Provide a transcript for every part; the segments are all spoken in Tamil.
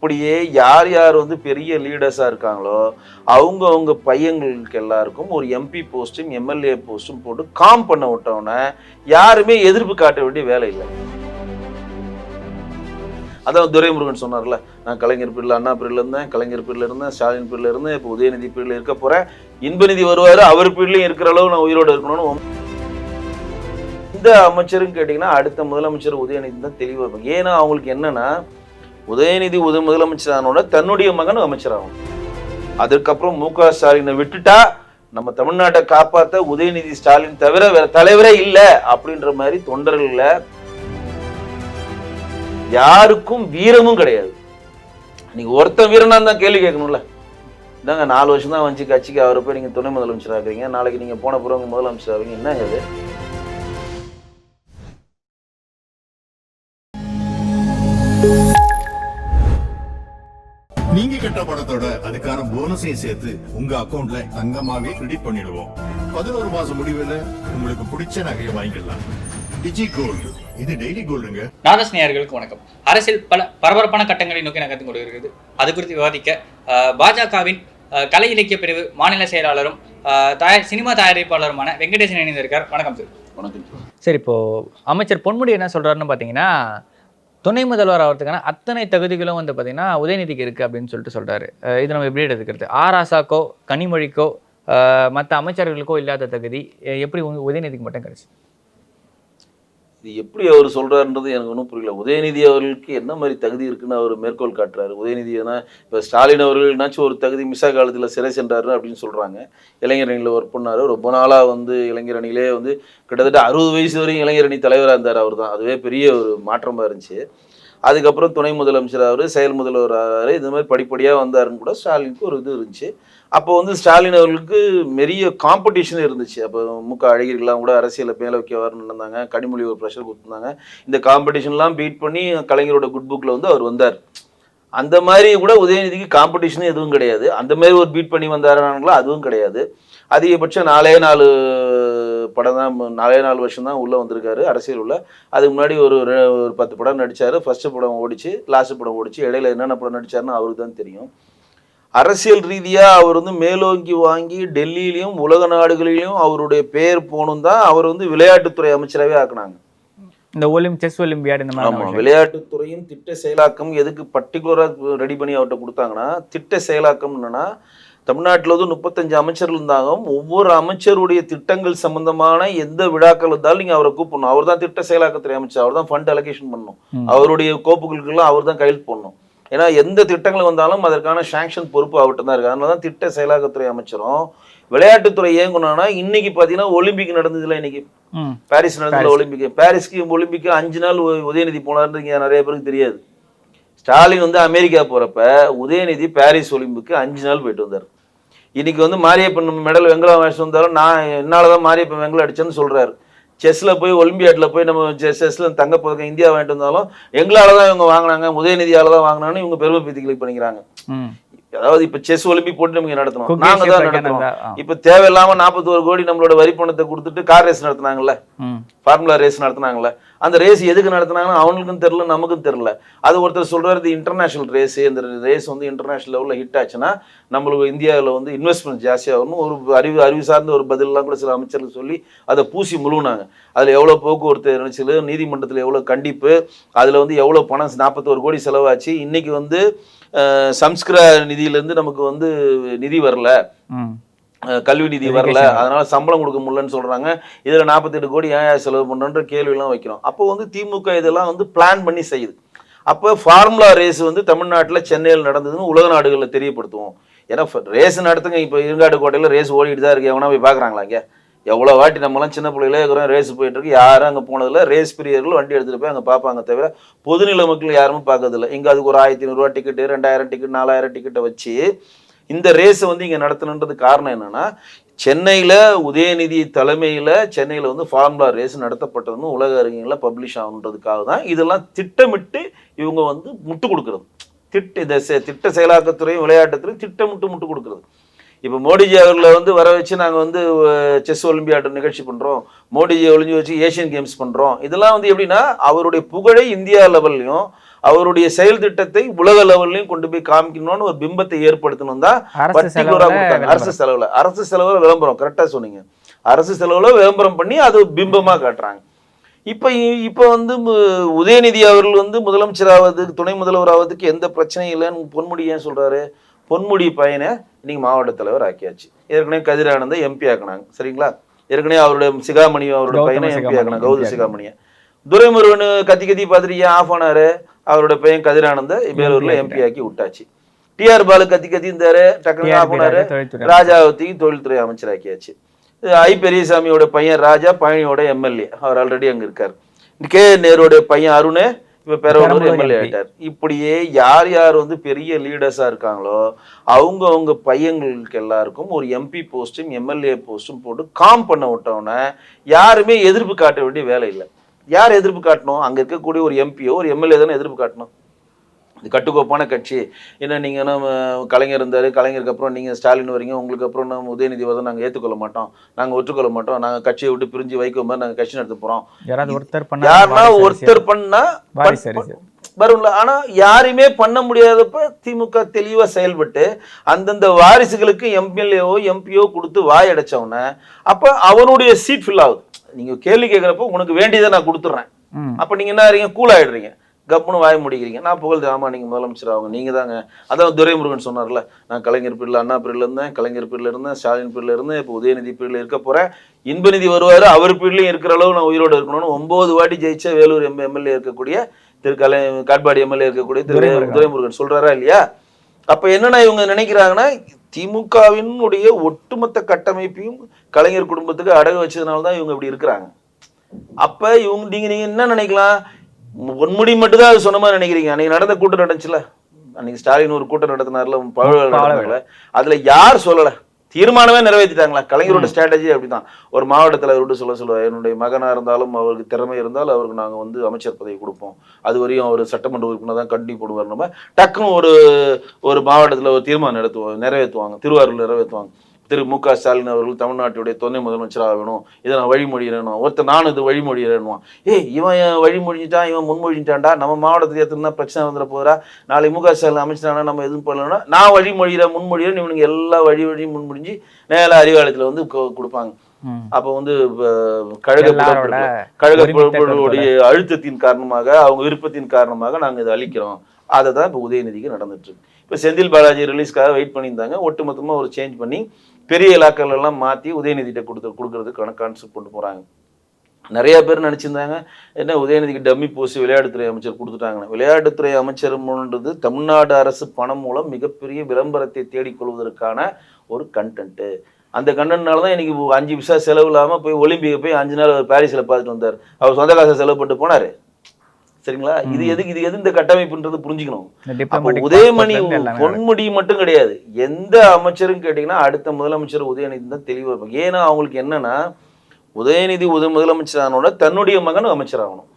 அப்படியே யார் யார் வந்து பெரிய லீடர்ஸாக இருக்காங்களோ அவங்க பையங்களுக்கு எல்லாருக்கும் ஒரு எம்பி போஸ்ட்டும் எம்எல்ஏ போஸ்ட்டும் போட்டு காம் பண்ண விட்டோன்னே யாருமே எதிர்ப்பு காட்ட வேண்டிய வேலை இல்லை. அதான் துரைமுருகன் சொன்னார்ல, நான் கலைஞர் பீரியட்ல அண்ணா பீரியட்ல இருந்தேன், கலைஞர் பீரியட்ல இருந்தேன், ஸ்டாலின் பீரியட்ல இருந்தேன், இப்போ உதயநிதி பீரியட்ல இருக்க போறேன், இன்பநிதி வருவாரு, அவர் பீரியட்லயும் இருக்கிற அளவு நான் உயிரோடு இருக்கணும்னு. இந்த அமைச்சரும் கேட்டீங்கன்னா அடுத்த முதலமைச்சர் உதயநிதி தான் தெளிவாக இருப்பாங்க. ஏன்னா அவங்களுக்கு என்னன்னா, உதயநிதி முதலமைச்சர் ஆனோட தன்னுடைய மகன் அமைச்சராகும். அதுக்கப்புறம் மு.க. ஸ்டாலினை விட்டுட்டா நம்ம தமிழ்நாட்டை காப்பாற்ற உதயநிதி ஸ்டாலின் தவிர வேற தலைவரே இல்லை அப்படின்ற மாதிரி தொண்டர்கள யாருக்கும் வீரமும் கிடையாது. நீங்க ஒருத்தன் வீரனா தான் கேள்வி கேட்கணும்ல. இதாங்க 4 வருஷம் தான் வந்து கட்சிக்கு அவரை போய் நீங்க துணை முதலமைச்சர் ஆக்குறீங்க, நாளைக்கு நீங்க போன பிறகு முதலமைச்சர் ஆவீங்க, என்ன அது? நீங்க கட்ட படத்தோட அதுக்கான போனஸையும் சேர்த்து உங்க அக்கவுண்ட்ல தங்கமாவே கிரெடிட் பண்ணிடுவோம். 11 மாசம் முடிவுல உங்களுக்கு பிடிச்ச நகையை வாங்கிக்கலாம். டிஜி கோல்டு, இது டெய்லி கோல்டுங்க. நாதஸ் நேயர்களுக்கு வணக்கம். அரசியல் பல பரபரப்பான கட்டங்களை நோக்கி நகர்ந்து கொண்டிருக்கிறது. அது குறித்து விவாதிக்க பாஜகவின் கலை இலக்கிய பிரிவு மாநில செயலாளரும் சினிமா தயாரிப்பாளருமான வெங்கடேசன் இணைந்திருக்கார். வணக்கம் சார். வணக்கம். சரி, இப்போ அமைச்சர் பொன்முடி என்ன சொல்றாருன்னு பார்த்தீங்கன்னா, துணை முதல்வர் ஆகிறதுக்கான அத்தனை தகுதிகளும் வந்து பார்த்தீங்கன்னா உதயநிதிக்கு இருக்குது அப்படின்னு சொல்கிறாரு. இது நம்ம எப்படி எடுத்துக்கிறது? ஆராசாக்கோ கனிமொழிக்கோ மற்ற அமைச்சர்களுக்கோ இல்லாத தகுதி எப்படி உதயநிதிக்கு மட்டும் கிடைச்சி? இது எப்படி அவர் சொல்றாருன்றது எனக்கு ஒன்றும் புரியல. உதயநிதி அவர்களுக்கு என்ன மாதிரி தகுதி இருக்குன்னு அவர் மேற்கோள் காட்டுறாரு. உதயநிதி ஏன்னா இப்போ ஸ்டாலின் அவர்கள்னாச்சும் ஒரு தகுதி மிஸ்ஸா காலத்தில் சிறை சென்றாரு அப்படின்னு சொல்கிறாங்க. இளைஞர் அணியில் ஒர்க் பண்ணார். ரொம்ப நாளாக வந்து இளைஞர் அணியிலே வந்து கிட்டத்தட்ட 60 வயசு வரையும் இளைஞர் அணி தலைவராக இருந்தார் அவர் தான். அதுவே பெரிய ஒரு மாற்றமாக இருந்துச்சு. அதுக்கப்புறம் துணை முதலமைச்சர் அவர், செயல் முதல்வர் ஆகிறாரு. இது மாதிரி படிப்படியாக வந்தாருன்னு கூட ஸ்டாலினுக்கு ஒரு இது இருந்துச்சு. அப்போ வந்து ஸ்டாலின் அவர்களுக்கு பெரிய காம்படிஷன் இருந்துச்சு. அப்போ முக அழகிரிலாம் கூட அரசியலை மேலே வைக்க வரணும்னு இருந்தாங்க. கனிமொழி ஒரு ப்ரெஷர் கொடுத்துருந்தாங்க. இந்த காம்படிஷன்லாம் பீட் பண்ணி கலைஞரோட குட் புக்கில் வந்து அவர் வந்தார். அந்த மாதிரி கூட உதயநிதிக்கு காம்படிஷனும் எதுவும் கிடையாது. அந்த மாதிரி ஒரு பீட் பண்ணி வந்தாருனாங்களோ அதுவும் கிடையாது. அதிகபட்சம் 4 படம் தான், 4 வருஷம் தான் உள்ளே வந்திருக்காரு அரசியல் உள்ள. அதுக்கு முன்னாடி ஒரு 10 படம் நடித்தார். ஃபஸ்ட்டு படம் ஓடிச்சு, லாஸ்ட் படம் ஓடிச்சு. இடையில என்னென்ன படம் நடித்தாருன்னு அவருக்கு தான் தெரியும். அரசியல் ரீதியாக அவர் வந்து மேலோங்கி வாங்கி டெல்லியிலையும் உலக நாடுகளிலையும் அவருடைய பேர் போகணும் தான் அவர் வந்து விளையாட்டுத்துறை அமைச்சராகவே ஆக்குனாங்க. இந்த செஸ் ஒலிம்பியாட் இந்த மாதிரி. ஆமாம், விளையாட்டுத்துறையும் திட்ட செயலாக்கம் எதுக்கு பர்டிகுலராக ரெடி பண்ணி அவர்கிட்ட கொடுத்தாங்கன்னா, திட்ட செயலாக்கம் என்னன்னா, தமிழ்நாட்டில் வந்து 35 அமைச்சர்கள் இருந்தாங்க. ஒவ்வொரு அமைச்சருடைய திட்டங்கள் சம்பந்தமான எந்த விழாக்கள் இருந்தாலும் நீங்கள் அவரை கூப்பிடணும். அவர் தான் திட்ட செயலாக்கத்துறை அமைச்சர். அவர் தான் ஃபண்ட் அலோகேஷன் பண்ணணும். அவருடைய கோப்புகளுக்கெல்லாம் அவர் தான் கையெழுத்து போடணும். ஏன்னா எந்த திட்டங்கள் வந்தாலும் அதற்கான சாங்ஷன் பொறுப்பு அவர்கிட்ட தான் இருக்குது. அதனால தான் திட்ட செயலாக்கத்துறை அமைச்சரும் விளையாட்டுத்துறை ஏங்கணும்னா, இன்னைக்கு பார்த்தீங்கன்னா ஒலிம்பிக் நடந்ததுல, இன்னைக்கு பாரிஸ் நடந்ததுல ஒலிம்பிக். ஒலிம்பிக்கு 5 நாள் உதயநிதி போனாருன்னு நிறைய பேருக்கு தெரியாது. ஸ்டாலின் வந்து அமெரிக்கா போகிறப்ப உதயநிதி பாரிஸ் ஒலிம்பிக்கு 5 நாள் போயிட்டு வந்தார். இன்னைக்கு வந்து மாரியப்பன் மெடல் வெங்கலம் வாங்கிட்டு வந்தாலும் நான் என்னால் தான் மாரியப்பன் வெங்கலம் அடிச்சேன்னு சொல்கிறாரு. செஸ்ஸில் போய் ஒலிம்பியாட்டில் போய் நம்ம செஸ்ஸில் தங்கப்பதக்கம் இந்தியா வாங்கிட்டு வந்தாலும் எங்களால் தான் இவங்க வாங்கினாங்க, உதயநிதியால் தான் வாங்கினான்னு இவங்க பெருமை பீத்தி பண்ணிக்கிறாங்க. அதாவது இப்ப செஸ் ஒலிம்பிக் போட்டு நமக்கு நடத்தணும், நாங்க தான் நடத்தணும். இப்ப தேவையில்லாம 41 கோடி நம்மளோட வரி பணத்தை கொடுத்துட்டு கார் ரேஸ் நடத்தினாங்கல்ல, ஃபார்முலா ரேஸ் நடத்தினாங்கல்ல. அந்த ரேஸ் எதுக்கு நடத்தினாங்கன்னு அவனுக்கும் தெரியல, நமக்கும் தெரியல. அது ஒருத்தர் சொல்றாரு இன்டர்நேஷனல் ரேஸ். இந்த ரேஸ் வந்து இன்டர்நேஷனல் லெவலில் ஹிட் ஆச்சுன்னா நம்மளுக்கு இந்தியாவில் வந்து இன்வெஸ்ட்மெண்ட் ஜாஸ்தியாகணும். ஒரு அறிவு சார்ந்த ஒரு பதிலெலாம் கூட சில அமைச்சர்கள் சொல்லி அதை பூசி முழுவினாங்க. அதில் எவ்வளோ போக்குவரத்து இருந்துச்சு, நீதிமன்றத்தில் எவ்வளோ கண்டிப்பு, அதில் வந்து எவ்வளோ பணம் 41 கோடி செலவாச்சு. இன்னைக்கு வந்து சம்ஸ்கிருத நிதியிலேருந்து நமக்கு வந்து நிதி வரல, கல்வி நிதி வரல, அதனால சம்பளம் கொடுக்க முடியலன்னு சொல்றாங்க. இதுல 48 கோடி ஏன் செலவு பண்ணுன்ற கேள்வியெல்லாம் வைக்கிறோம். அப்போ வந்து திமுக இதெல்லாம் வந்து பிளான் பண்ணி செய்யுது. அப்போ ஃபார்முலா ரேஸ் வந்து தமிழ்நாட்டில் சென்னையில் நடந்ததுன்னு உலக நாடுகளில் தெரியப்படுத்துவோம். ஏன்னா ரேஸ் நடத்துங்க. இப்போ இருங்காட்டுக்கோட்டையில் ரேஸ் ஓடிட்டு தான் இருக்கு. எவனா போய் பார்க்குறாங்களா? இங்கே எவ்வளோ வாட்டி நம்மலாம் சின்ன பிள்ளைகளே இருக்கிறோம், ரேஸ் போயிட்டு இருக்கு. யாரும் அங்கே போனதில்லை. ரேஸ் பிரியர்கள் வண்டி எடுத்துகிட்டு போய் அங்கே பார்ப்பாங்க தவிர பொதுநிலை மக்கள் யாருமே பார்க்கறதில்லை. இங்கே அதுக்கு ஒரு 1500 ரூபா டிக்கெட்டு, 2000 டிக்கெட், 4000 டிக்கெட்டை வச்சு இந்த ரேஸை வந்து இங்கே நடத்தணுன்றது காரணம் என்னன்னா, சென்னையில் உதயநிதி தலைமையில் சென்னையில் வந்து ஃபார்முலா ரேஸ் நடத்தப்பட்டதுன்னு உலக அறிஞர்களை பப்ளிஷ் ஆகணுன்றதுக்காக தான் இதெல்லாம் திட்டமிட்டு இவங்க வந்து முட்டு கொடுக்குறது. திட்ட செயலாக்கத்துறையும் விளையாட்டுத்துறையும் திட்டமிட்டு முட்டு கொடுக்குறது. இப்போ மோடிஜி அவர்களை வந்து வர வச்சு நாங்கள் வந்து செஸ் ஒலிம்பியாட் நிகழ்ச்சி பண்ணுறோம், மோடிஜியை ஒளிஞ்சு வச்சு ஏஷியன் கேம்ஸ் பண்ணுறோம். இதெல்லாம் வந்து எப்படின்னா அவருடைய புகழை இந்தியா லெவல்லையும் அவருடைய செயல் திட்டத்தை உலக லெவல்லையும் கொண்டு போய் காமிக்கணும்னு ஒரு பிம்பத்தை ஏற்படுத்தணும் தான் அரசு பர்டிகுலரா செலவுல கொடுத்தாங்க. அரசு செலவுல விளம்பரம், கரெக்டா சொன்னீங்க. அரசு செலவுல விளம்பரம் பண்ணி அது பிம்பமா காட்டுறாங்க. இப்ப வந்து உதயநிதி அவர்கள் வந்து முதலமைச்சராவது துணை முதல்வர் ஆவதுக்கு எந்த பிரச்சனையும் இல்லைன்னு பொன்முடி ஏன் சொல்றாரு? பொன்முடி பையனை இன்னைக்கு மாவட்ட தலைவர் ஆக்கியாச்சு. ஏற்கனவே கதிரானந்த எம்பி ஆக்கினாங்க, சரிங்களா? ஏற்கனவே அவருடைய சிகாமணி அவருடைய பையனை எம்பி ஆக்கினாங்க, கௌதம் சிகாமணியை. துரைமுருகன் கத்தி கத்தி பார்த்துட்டு ஏன் ஆஃப் ஆனாரு? அவருடைய பையன் கதிரானந்த வேலூர்ல எம்பி ஆக்கி விட்டாச்சு. டிஆர் பாலு கத்தி கத்தி இருந்தாரு, டக்குனு ஆஃப் ஆனாரு. ராஜாவதிக்கு தொழில்துறை அமைச்சர் ஆக்கியாச்சு. ஐ பெரியசாமியோட பையன் ராஜா பழனியோட எம்எல்ஏ, அவர் ஆல்ரெடி அங்க இருக்காரு. கே நேருடைய பையன் அருண் இப்ப பெரம்பலூர் எம்எல்ஏ ஆயிட்டார். இப்படியே யார் யார் வந்து பெரிய லீடர்ஸா இருக்காங்களோ அவங்க பையங்களுக்கு எல்லாருக்கும் ஒரு எம்பி போஸ்டும் எம்எல்ஏ போஸ்டும் போட்டு காம் பண்ண விட்டோன்னே யாருமே எதிர்ப்பு காட்ட வேண்டிய வேலை இல்லை. யார் எதிர்ப்பு காட்டணும்? அங்க இருக்கக்கூடிய ஒரு எம்பியோ ஒரு எம்எல்ஏ தானே எதிர்ப்பு காட்டணும். இது கட்டுக்கோப்பான கட்சி. ஏன்னா நீங்கள் நம்ம கலைஞர் இருந்தார், கலைஞருக்கு அப்புறம் நீங்கள் ஸ்டாலின் வரீங்க, உங்களுக்கு அப்புறம் நம்ம உதயநிதி வரதை நாங்கள் ஏற்றுக்கொள்ள மாட்டோம், நாங்கள் ஒற்றுக்கொள்ள மாட்டோம், நாங்கள் கட்சியை விட்டு பிரிஞ்சு வைக்க மாதிரி நாங்கள் கட்சி நடத்த போகிறோம். யாருன்னா ஒருத்தர் பண்ணா வரும்ல. ஆனா யாருமே பண்ண முடியாதப்ப திமுக தெளிவா செயல்பட்டு அந்தந்த வாரிசுகளுக்கு எம்எல்ஏஓ எம்பியோ கொடுத்து வாய் அடைச்சவன அப்ப அவனுடைய சீட் ஃபில் ஆகுது. நீங்க கேள்வி கேட்கிறப்ப உனக்கு வேண்டியதை நான் கொடுத்துட்றேன், அப்ப நீங்க என்ன ஆறீங்க? கூல் ஆயிடுறீங்க, கப்புன்னு வாய முடிக்கிறீங்க. நான் புகழ் ஆமா நீங்க முதலமைச்சர் ஆகுங்க, நீங்க தாங்க. அதான் துரைமுருகன் சொன்னார்ல, நான் கலைஞர் பீரியட்ல அண்ணா பீரியட்ல இருந்தேன், கலைஞர் பீரியட்ல இருந்தேன், ஸ்டாலின் பீரியட்ல இருந்தேன், இப்போ உதயநிதி பீரியட்ல இருக்க போறேன், இன்பநிதி வருவாரு, அவர் பீரியட்லயும் இருக்கிற அளவு நான் உயிரோடு இருக்கணும்னு 9 வாட்டி ஜெயிச்ச வேலூர் எம்எல்ஏ இருக்கக்கூடிய காட்பாடி எம்எல்ஏ இருக்கக்கூடிய துரைமுருகன் சொல்றாரா இல்லையா? அப்ப என்னன்னா இவங்க நினைக்கிறாங்கன்னா திமுகவின் ஒட்டுமொத்த கட்டமைப்பையும் கலைஞர் குடும்பத்துக்கு அடகு வச்சதுனாலதான் இவங்க இப்படி இருக்கிறாங்க. அப்ப இவங்க நீங்க என்ன நினைக்கலாம்? பொன்முடி மட்டும் தான் அது சொன்ன மாதிரி நினைக்கிறீங்க. அன்னைக்கு நடந்த கூட்டம் நடந்துச்சுல, அன்னைக்கு ஸ்டாலின் ஒரு கூட்டம் நடத்தினார்ல, பழவ அதுல யார் சொல்லல? தீர்மானமே நிறைவேற்றிட்டாங்களா? கலைஞரோட ஸ்ட்ராட்டஜி அப்படிதான். ஒரு மாவட்ட தலைவரோடு சொல்லுவார், என்னுடைய மகனா இருந்தாலும் அவருக்கு திறமை இருந்தாலும் அவருக்கு நாங்க வந்து அமைச்சர் பதவி கொடுப்போம், அது வரையும் அவர் சட்டமன்ற உறுப்பினர் தான் கண்டிப்பாக போடுவார். நம்ம டக்குன்னு ஒரு மாவட்டத்தில் ஒரு தீர்மானம் நிறைவேற்றுவாங்க, திருவாரூர் நிறைவேற்றுவாங்க. திரு மு.க. ஸ்டாலின் அவர்கள் தமிழ்நாட்டுடைய துணை முதலமைச்சராக வேணும், இதை நான் வழிமொழியிடணும். நானும் இது வழிமொழியிடணும். இவன் வழிமொழிஞ்சிட்டான், இவன் முன்மொழிஞ்சிட்டான்டா, நம்ம மாவட்டத்துக்கு ஏற்றுனா பிரச்சனை வந்துட போகிறா, நாளைக்கு மு.க. ஸ்டாலின் அமைச்சரானா நம்ம எதுவும் பண்ணலன்னா நான் வழிமொழிகிறேன் முன்மொழிகிறேன், இவனுக்கு எல்லா வழி முன்மொழிஞ்சு நேர அறிவாலயத்தில் வந்து கொடுப்பாங்க. அப்ப வந்து கழகங்களுடைய அழுத்தத்தின் காரணமாக அவங்க விருப்பத்தின் காரணமாக நாங்க இதை அளிக்கிறோம். அதை தான் இப்போ உதயநிதிக்கு நடந்துட்டு இருக்கு. இப்போ செந்தில் பாலாஜி ரிலீஸ்க்காக வெயிட் பண்ணியிருந்தாங்க, ஒட்டுமொத்தமா ஒரு சேஞ்ச் பண்ணி பெரிய இலாக்கள் எல்லாம் மாற்றி உதயநிதிட்ட கொடுக்கறதுக்கான கான்செப்ட் கொண்டு போறாங்க. நிறைய பேர் நினைச்சிருந்தாங்க என்ன உதயநிதிக்கு டம்மி போஸ்ட் விளையாட்டுத்துறை அமைச்சர் கொடுத்துட்டாங்க. விளையாட்டுத்துறை அமைச்சர்ன்றது தமிழ்நாடு அரசு பணம் மூலம் மிகப்பெரிய விளம்பரத்தை தேடிக்கொள்வதற்கான ஒரு கண்டென்ட். அந்த கண்டென்ட்னால தான் இன்னைக்கு 5 பைசா செலவு இல்லாமல் போய் ஒலிம்பிக் போய் 5 நாள் பாரிஸில் பார்த்துட்டு வந்தார். அவர் சொந்த காசை செலவு பண்ணிட்டு போனாரு, சரிங்களா? இது எது இந்த கட்டமைப்புன்றது புரிஞ்சுக்கணும். உதயமணி பொன்முடி மட்டும் கிடையாது, எந்த அமைச்சரும் கேட்டீங்கன்னா அடுத்த முதலமைச்சர் உதயநிதி தான் தெளிவாக இருக்கும். ஏன்னா அவங்களுக்கு என்னன்னா உதயநிதி முதலமைச்சர் ஆனோட தன்னுடைய மகன் அமைச்சர் ஆகணும்.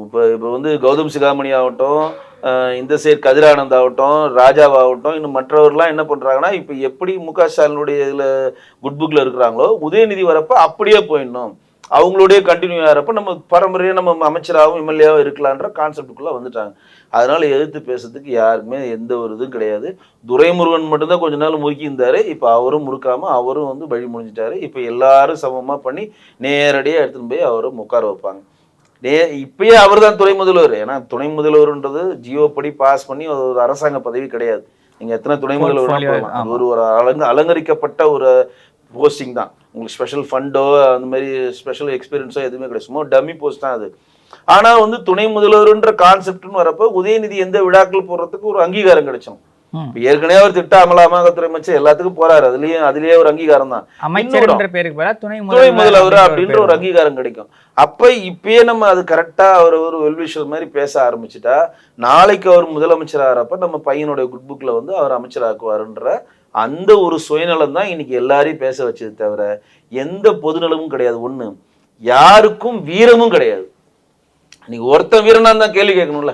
இப்போ வந்து கௌதம் சிகாமணி ஆகட்டும், இந்த சைடு கதிரானந்த் ஆகட்டும், ராஜாவாகட்டும், இன்னும் மற்றவர்கள்லாம் என்ன பண்றாங்கன்னா இப்போ எப்படி மு.க. ஸ்டாலினுடைய இதுல குட் புக்ல இருக்கிறாங்களோ உதயநிதி வரப்ப அப்படியே போயிடணும், அவங்களுடைய கண்டினியூ ஆகிறப்ப நம்ம பரம்பரையாக நம்ம அமைச்சராகவும் எம்எல்ஏவும் இருக்கலான்ற கான்செப்டுக்குள்ள வந்துட்டாங்க. அதனால எதிர்த்து பேசுறதுக்கு யாருக்குமே எந்த ஒரு இதுவும் கிடையாது. துரைமுருகன் மட்டும்தான் கொஞ்ச நாள் முறுக்கி இருந்தாரு, இப்போ அவரும் முறுக்காம அவரும் வந்து வழி முடிஞ்சிட்டாரு. இப்போ எல்லாரும் சமமா பண்ணி நேரடியாக எடுத்துன்னு போய் அவரும் உட்கார வைப்பாங்க. இப்பயே அவர் தான் துணை முதல்வர். ஏன்னா துணை முதல்வர்ன்றது ஜியோ படி பாஸ் பண்ணி ஒரு அரசாங்க பதவி கிடையாது. நீங்க எத்தனை துணை முதல்வர் ஒரு அலங்கரிக்கப்பட்ட ஒரு போஸ்டிங் தான். உங்களுக்கு ஸ்பெஷல் ஃபண்டோ அந்த மாதிரி ஸ்பெஷல் எக்ஸ்பீரியன்ஸோ எதுவுமே கிடையாது, சும்மா டம்மி போஸ்ட் தான் அது. ஆனா வந்து துணை முதல்வர்ன்ற கான்செப்ட்னு வரப்போ உதயநிதி எந்த விழாக்கள் போடுறதுக்கு ஒரு அங்கீகாரம் கிடைச்சோம். ஏற்கனவே அவர் திட்ட அமலாக்கத்துறை அமைச்சர் எல்லாத்துக்கும் போறாரு, அதுலயே ஒரு அங்கீகாரம் தான், துணை முதல்வர் அப்படின்ற ஒரு அங்கீகாரம் கிடைக்கும். அப்ப இப்பயே நம்ம அது கரெக்டா அவர் ஒரு வெல்விஷர் மாதிரி பேச ஆரம்பிச்சுட்டா நாளைக்கு அவர் முதலமைச்சர் ஆகிறப்ப நம்ம பையனுடைய குட் புக்ல வந்து அவர் அமைச்சராக்குவாருன்ற அந்த ஒரு சுயநலம் தான் இன்னைக்கு எல்லாரையும் பேச வச்சது தவிர எந்த பொதுநலமும் கிடையாது. ஒண்ணு யாருக்கும் வீரமும் கிடையாது. நீங்க ஒருத்தன் வீரனா தான் கேள்வி கேட்கணும்ல.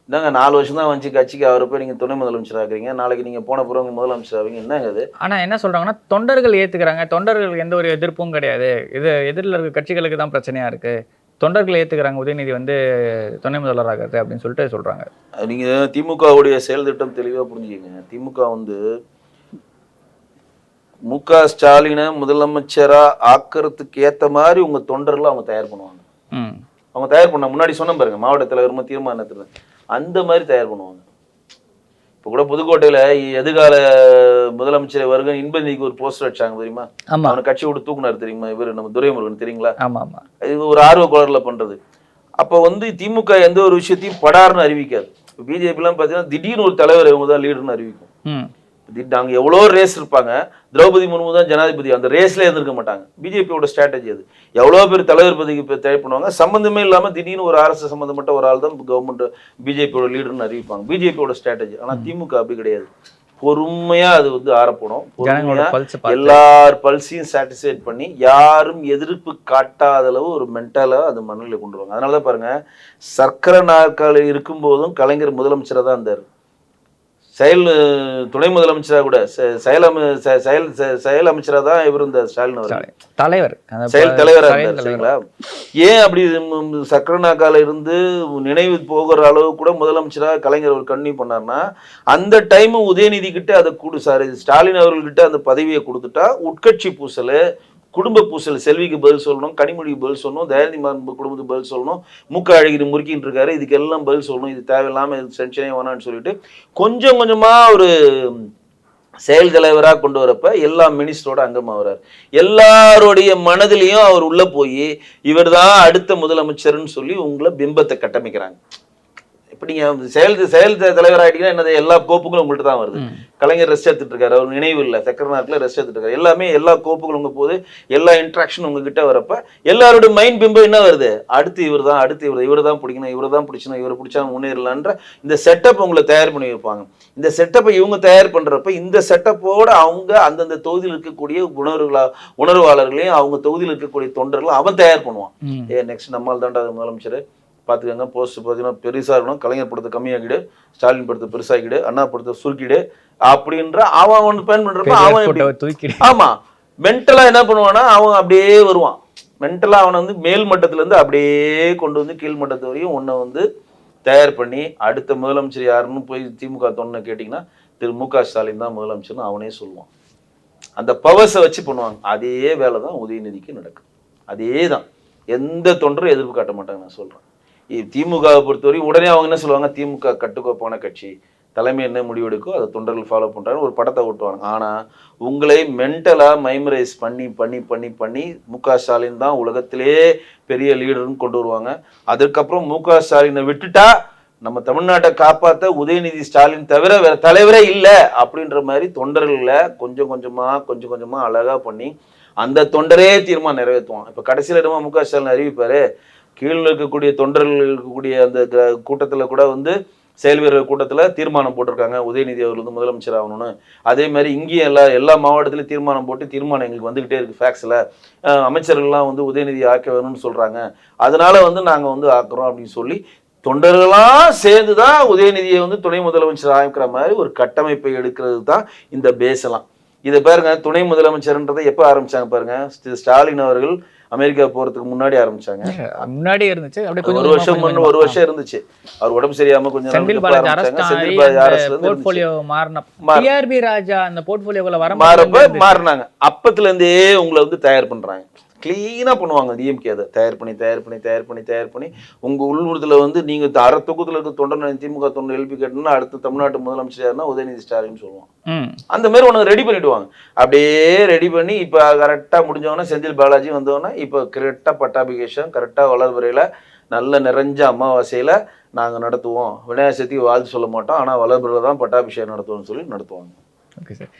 என்னங்க 4 வருஷம் தான் வந்துச்சு கட்சிக்கு, அவரை போய் நீங்க துணை முதலமைச்சர் ஆக்குறீங்க, நாளைக்கு நீங்க போன பிறகு முதலமைச்சர் ஆவீங்க, என்னங்க அது? ஆனா என்ன சொல்றாங்கன்னா தொண்டர்கள் ஏத்துக்கிறாங்க, தொண்டர்களுக்கு எந்த ஒரு எதிர்ப்பும் கிடையாது, இது எதிரில் இருக்க கட்சிகளுக்கு தான் பிரச்சனையா இருக்கு, தொண்டர்கள் ஏத்துக்கிறாங்க உதயநிதி வந்து துணை முதல்வராகிறது அப்படின்னு சொல்லிட்டு சொல்றாங்க. நீங்க திமுகவுடைய செயல் திட்டம் தெளிவா புரிஞ்சுக்கங்க. திமுக வந்து மு.க. ஸ்டாலினை முதலமைச்சரா ஆக்கிறதுக்கு ஏத்த மாதிரி உங்க தொண்டர்களை அவங்க தயார் பண்ணுவாங்க. அவங்க தயார் பண்ண முன்னாடி சொன்ன பாருங்க, மாவட்ட தலைவர் தீர்மானத்துல அந்த மாதிரி தயார் பண்ணுவாங்க. இப்போ கூட புதுக்கோட்டையில எதிர்கால முதலமைச்சர் வருக இன்பநிதிக்கு ஒரு போஸ்டர் வச்சாங்க தெரியுமா? அவனை கட்சி விட்டு தூக்குனாரு தெரியுமா? இவர் நம்ம துரைமுருகன் தெரியுங்களா? இது ஒரு ஆர்வ கோளர்ல பண்றது. அப்ப வந்து திமுக எந்த ஒரு விஷயத்தையும் படார்னு அறிவிக்காது. பிஜேபி எல்லாம் பாத்தீங்கன்னா திடீர்னு ஒரு தலைவர் இவங்க தான் லீடர்னு அறிவிக்கும். அங்க எவ்வளோ ரேஸ் இருப்பாங்க. திரௌபதி முர்மு தான் ஜனாதிபதி, அந்த ரேஸ்ல இருந்திருக்க மாட்டாங்க. பிஜேபியோட ஸ்ட்ராட்டஜி அது. எவ்வளோ பேர் தலைவர் பதவிக்கு தயார் பண்ணுவாங்க, சம்பந்தமே இல்லாம திடீர்னு ஒரு அரசு சம்பந்தப்பட்ட ஒரு ஆள் தான் கவர்மெண்ட் பிஜேபியோட லீடர்னு அறிவிப்பாங்க. பிஜேபியோட ஸ்ட்ராட்டஜி. ஆனா திமுக அப்படி கிடையாது. பொறுமையா அது வந்து ஆரப்படும். பொறுமையா எல்லார் பல்ஸையும் சாட்டிஸ்ஃபைட் பண்ணி யாரும் எதிர்ப்பு காட்டாத அளவு ஒரு மென்டலா அது மனநிலை கொண்டு வருவாங்க. அதனாலதான் பாருங்க, சர்க்கரை நாற்காலி இருக்கும் போதும் கலைஞர் முதலமைச்சரா தான் இருந்தார். துணை முதலமைச்சரா கூட செயல் அமைச்சரா தான் இவர் இந்த ஸ்டாலின் அவர் தலைவர் செயல் தலைவரா இருந்தார். சரிங்களா? ஏன் அப்படி சக்கர நாக்கால இருந்து நினைவு போகிற அளவு கூட முதலமைச்சரா கலைஞர் அவர் கண்ணி பண்ணார்னா, அந்த டைம் உதயநிதி கிட்ட அதை ஸ்டாலின் அவர்கள்கிட்ட அந்த பதவியை கொடுத்துட்டா உட்கட்சி பூசல், குடும்ப பூசல், செல்விக்கு பதில் சொல்லணும், கனிமொழிக்கு பதில் சொல்லணும், தயாநிதி மாறன் குடும்பத்துக்கு பதில் சொல்லணும், மு.க. அழகிரி முறுக்கின்னு இருக்காரு, இதுக்கெல்லாம் பதில் சொல்லணும், இது தேவையில்லாம டென்ஷனே வேணான்னு சொல்லிட்டு கொஞ்சம் கொஞ்சமா ஒரு செயல் தலைவராக கொண்டு வரப்ப எல்லா மினிஸ்டரோட அங்கமா வர்றாரு. எல்லாருடைய மனதிலையும் அவர் உள்ள போய் இவர் தான் அடுத்த முதலமைச்சர்னு சொல்லி உங்களை பிம்பத்தை கட்டமைக்கிறாங்க. இப்ப நீங்க செயல் தலைவராயிட்டீங்கன்னா என்னது, எல்லா கோப்புகளும் உங்கள்கிட்ட தான் வருது. கலைஞர் ரெஸ்ட் எடுத்துட்டு இருக்காரு, அவர் நினைவு இல்லை, சக்கர நாட்டில் ரெஸ்ட் எடுத்துட்டு இருக்காரு, எல்லாமே எல்லா கோப்புகளும் உங்க போது, எல்லா இன்ட்ராக்ஷன் உங்ககிட்ட வரப்ப எல்லாருடைய மைண்ட் பிம்பம் என்ன வருது, அடுத்து இவர் தான், அடுத்து இவர் தான் பிடிக்கணும், இவர் தான் பிடிச்சணும், இவர் பிடிச்சா முன்னேறலான்ற இந்த செட்டப் உங்களை தயார் பண்ணி வைப்பாங்க. இந்த செட்டப்பை இவங்க தயார் பண்றப்ப இந்த செட்டப்போட அவங்க அந்தந்த தொகுதியில் இருக்கக்கூடிய உணர்வாளர்களையும் அவங்க தொகுதியில் இருக்கக்கூடிய தொண்டர்களும் அவன் தயார் பண்ணுவான். நெக்ஸ்ட் நம்மால் தாண்டா முதலமைச்சர் பார்த்துக்கங்க, போஸ்ட் பார்த்தீங்கன்னா பெருசாக இருக்கணும், கலைஞர் படத்தை கம்மியாக்கிடு, ஸ்டாலின் படத்தை பெருசாக்கிடு, அண்ணா படத்தை சுருக்கிடு அப்படின்ற அவன் ஒன்று பிளான் பண்றப்ப அவன் ஆமா மென்டலா என்ன பண்ணுவான்னா அவன் அப்படியே வருவான். மென்டலா அவனை வந்து மேல் மட்டத்துல இருந்து அப்படியே கொண்டு வந்து கீழ் மட்டத்து வரையும் உன்னை வந்து தயார் பண்ணி அடுத்த முதலமைச்சர் யாருன்னு போய் திமுக தொண்டனை கேட்டிங்கன்னா திரு மு.க. ஸ்டாலின் தான் முதலமைச்சர்னு அவனே சொல்லுவான். அந்த பவர்ஸை வச்சு பண்ணுவாங்க. அதே வேலை தான் உதயநிதிக்கு நடக்கும். அதே தான். எந்த தொண்டரும் எதிர்ப்பு காட்ட மாட்டாங்க. நான் சொல்றேன், திமுகவை பொறுத்தவரை உடனே அவங்க என்ன சொல்லுவாங்க, திமுக கட்டுக்கோப்பான கட்சி, தலைமை என்ன முடிவெடுக்கோ அதை தொண்டர்கள் ஃபாலோ பண்றாங்க, ஒரு படத்தை ஓட்டுவாங்க. ஆனா உங்களை மென்டலா மைமரைஸ் பண்ணி பண்ணி பண்ணி பண்ணி மு.க. ஸ்டாலின் தான் உலகத்திலே பெரிய லீடர்னு கொண்டு வருவாங்க. அதுக்கப்புறம் மு.க. ஸ்டாலினை விட்டுட்டா நம்ம தமிழ்நாட்டை காப்பாற்ற உதயநிதி ஸ்டாலின் தவிர வேற தலைவரே இல்லை அப்படின்ற மாதிரி தொண்டர்களை கொஞ்சம் கொஞ்சமா அழகா பண்ணி அந்த தொண்டரே தீர்மானம் நிறைவேற்றுவான். இப்ப கடைசியில இடமா மு.க. ஸ்டாலின் அறிவிப்பாரு, கீழே இருக்கக்கூடிய தொண்டர்கள் இருக்கக்கூடிய அந்த கூட்டத்தில் கூட வந்து செயல் வீரர் கூட்டத்தில் தீர்மானம் போட்டிருக்காங்க உதயநிதி அவர் வந்து முதலமைச்சர் ஆகணும்னு. அதே மாதிரி இங்கேயும் எல்லா மாவட்டத்திலையும் தீர்மானம் போட்டு தீர்மானம் எங்களுக்கு வந்துகிட்டே இருக்கு ஃபேக்ஸில், அமைச்சர்கள்லாம் வந்து உதயநிதி ஆக்க வேணும்னு சொல்றாங்க, அதனால வந்து நாங்கள் வந்து ஆக்குறோம் அப்படின்னு சொல்லி தொண்டர்களாம் சேர்ந்து தான் உதயநிதியை வந்து துணை முதலமைச்சர் ஆக்கிற மாதிரி ஒரு கட்டமைப்பை எடுக்கிறது தான் இந்த பேசலாம். இதை பாருங்க, துணை முதலமைச்சர்ன்றதை எப்போ ஆரம்பிச்சாங்க பாருங்க, ஸ்டாலின் அவர்கள் அமெரிக்கா போறதுக்கு முன்னாடி ஆரம்பிச்சாங்க. முன்னாடி இருந்துச்சு, அப்படியே ஒரு வருஷம் இருந்துச்சு. அவர் உடம்பு சரியாம கொஞ்சம் செந்தில் பாலாஜி போர்ட்ஃபோலியோ டிஆர்பி ராஜா அந்த போர்ட்ஃபோலியோக்குள்ள மாறப்ப மாறினாங்க. அப்பத்துல இருந்தே உங்களை வந்து தயார் பண்றாங்க, கிளீனா பண்ணுவாங்க. டிஎம்கே அதை தயார் பண்ணி உங்க உள்ளூரத்துல வந்து நீங்க அரை தொகுத்துல இருக்க தொண்டர் திமுக தொண்டர் எழுப்பி கேட்டோம்னா அடுத்த தமிழ்நாட்டு முதலமைச்சர் யாருன்னா உதயநிதி ஸ்டாலின் சொல்லுவான். அந்த மாதிரி உனக்கு ரெடி பண்ணிடுவாங்க. அப்படியே ரெடி பண்ணி இப்ப கரெக்டா முடிஞ்சவொன்னா செந்தில் பாலாஜி வந்தவொன்னா இப்ப கரெக்டா பட்டாபிகேஷன் கரெக்டா வளர்புறையில நல்ல நிறைஞ்ச அமாவாசையில நாங்க நடத்துவோம். விநாயகர் சதுர்த்திக்கு வாழ்த்து சொல்ல மாட்டோம், ஆனா வளர்புறையில தான் பட்டாபிஷேகம் நடத்துவோம்னு சொல்லி நடத்துவாங்க. Okay sir.